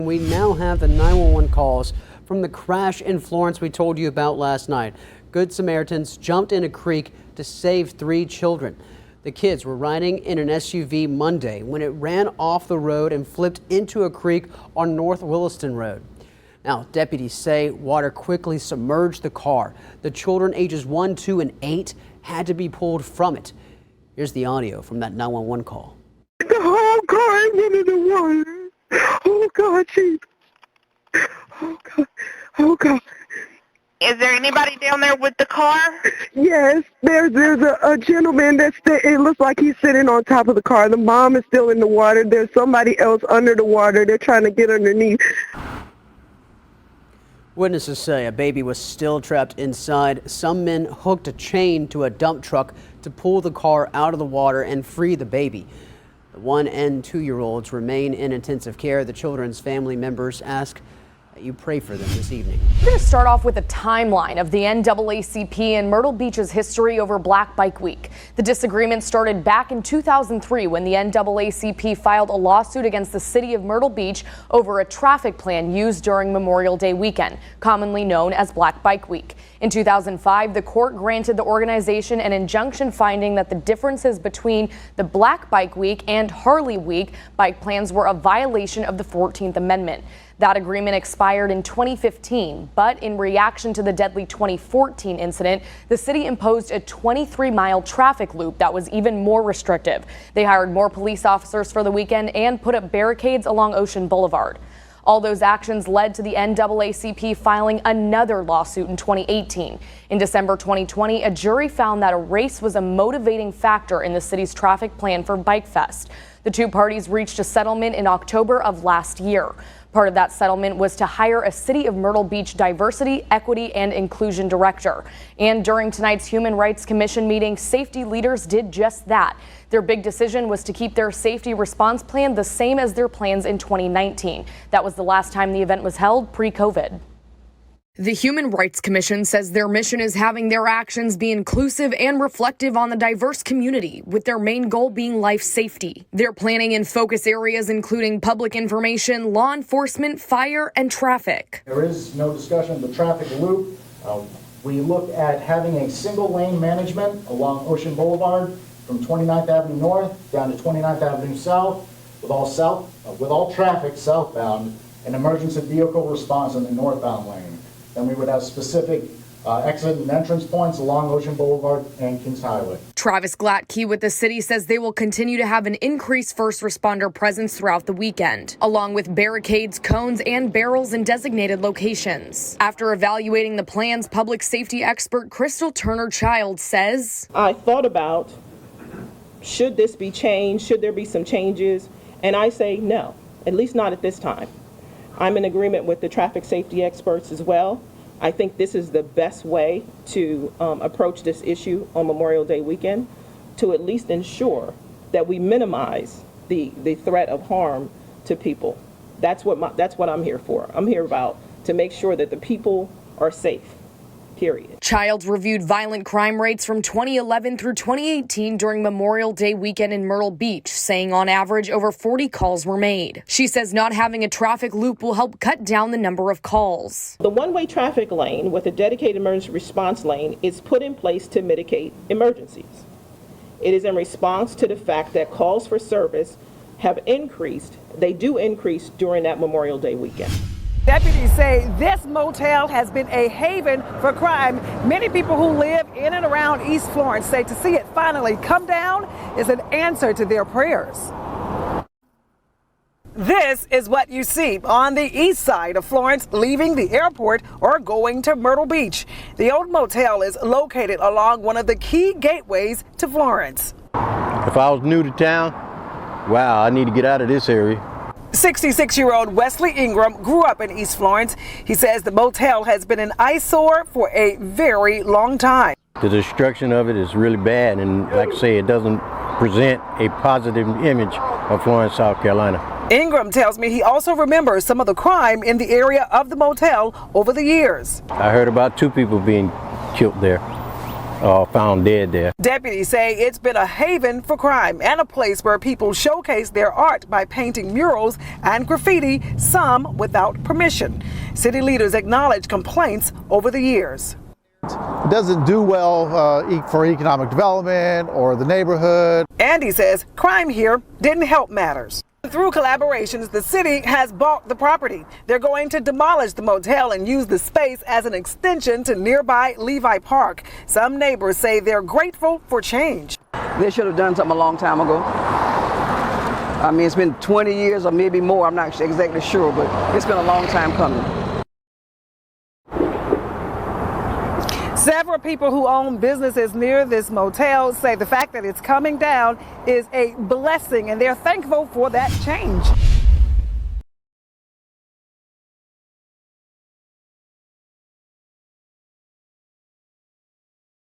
We now have the 911 calls from the crash in Florence we told you about last night. Good Samaritans jumped in a creek to save 3 children. The kids were riding in an SUV Monday when it ran off the road and flipped into a creek on North Williston Road. Now, deputies say water quickly submerged the car. The children ages 1, 2, and 8 had to be pulled from it. Here's the audio from that 911 call. The whole car is under the water. Oh, God, Jesus. Oh, God. Oh, God. Is there anybody down there with the car? Yes, there's a gentleman it looks like he's sitting on top of the car. The mom is still in the water. There's somebody else under the water. They're trying to get underneath. Witnesses say a baby was still trapped inside. Some men hooked a chain to a dump truck to pull the car out of the water and free the baby. The 1- and 2-year-olds remain in intensive care. The children's family members ask that you pray for them this evening. We're going to start off with a timeline of the NAACP and Myrtle Beach's history over Black Bike Week. The disagreement started back in 2003 when the NAACP filed a lawsuit against the city of Myrtle Beach over a traffic plan used during Memorial Day weekend, commonly known as Black Bike Week. In 2005, the court granted the organization an injunction finding that the differences between the Black Bike Week and Harley Week bike plans were a violation of the 14th Amendment. That agreement expired in 2015, but in reaction to the deadly 2014 incident, the city imposed a 23-mile traffic loop that was even more restrictive. They hired more police officers for the weekend and put up barricades along Ocean Boulevard. All those actions led to the NAACP filing another lawsuit in 2018. In December 2020, a jury found that a race was a motivating factor in the city's traffic plan for Bike Fest. The two parties reached a settlement in October of last year. Part of that settlement was to hire a City of Myrtle Beach diversity, equity, and inclusion director. And during tonight's Human Rights Commission meeting, safety leaders did just that. Their big decision was to keep their safety response plan the same as their plans in 2019. That was the last time the event was held pre-COVID. The Human Rights Commission says their mission is having their actions be inclusive and reflective on the diverse community, with their main goal being life safety. They're planning in focus areas including public information, law enforcement, fire, and traffic. There is no discussion of the traffic loop. We look at having a single lane management along Ocean Boulevard from 29th Avenue North down to 29th Avenue South, with all traffic southbound, and emergency vehicle response in the northbound lane. And we would have specific exit and entrance points along Ocean Boulevard and Kings Highway. Travis Glatke with the city says they will continue to have an increased first responder presence throughout the weekend, along with barricades, cones, and barrels in designated locations. After evaluating the plans, public safety expert Crystal Turner-Child says, I thought about, should this be changed? Should there be some changes? And I say no, at least not at this time. I'm in agreement with the traffic safety experts as well. I think this is the best way to approach this issue on Memorial Day weekend, to at least ensure that we minimize the threat of harm to people. That's what I'm here for. I'm here to make sure that the people are safe. Period. Childs reviewed violent crime rates from 2011 through 2018 during Memorial Day weekend in Myrtle Beach, saying on average over 40 calls were made. She says not having a traffic loop will help cut down the number of calls. The one-way traffic lane with a dedicated emergency response lane is put in place to mitigate emergencies. It is in response to the fact that calls for service have increased. They do increase during that Memorial Day weekend. Deputies say this motel has been a haven for crime. Many people who live in and around East Florence say to see it finally come down is an answer to their prayers. This is what you see on the east side of Florence, leaving the airport or going to Myrtle Beach. The old motel is located along one of the key gateways to Florence. If I was new to town, wow, I need to get out of this area. 66-year-old Wesley Ingram grew up in East Florence. He says the motel has been an eyesore for a very long time. The destruction of it is really bad, and like I say, it doesn't present a positive image of Florence, South Carolina. Ingram tells me he also remembers some of the crime in the area of the motel over the years. I heard about 2 people being killed there. found dead there. Deputies say it's been a haven for crime and a place where people showcase their art by painting murals and graffiti, some without permission. City leaders acknowledge complaints over the years. It doesn't do well for economic development or the neighborhood. Andy says crime here didn't help matters. Through collaborations, the city has bought the property. They're going to demolish the motel and use the space as an extension to nearby Levi Park. Some neighbors say they're grateful for change. They should have done something a long time ago. I mean, it's been 20 years or maybe more. I'm not exactly sure, but it's been a long time coming. Several people who own businesses near this motel say the fact that it's coming down is a blessing, and they're thankful for that change.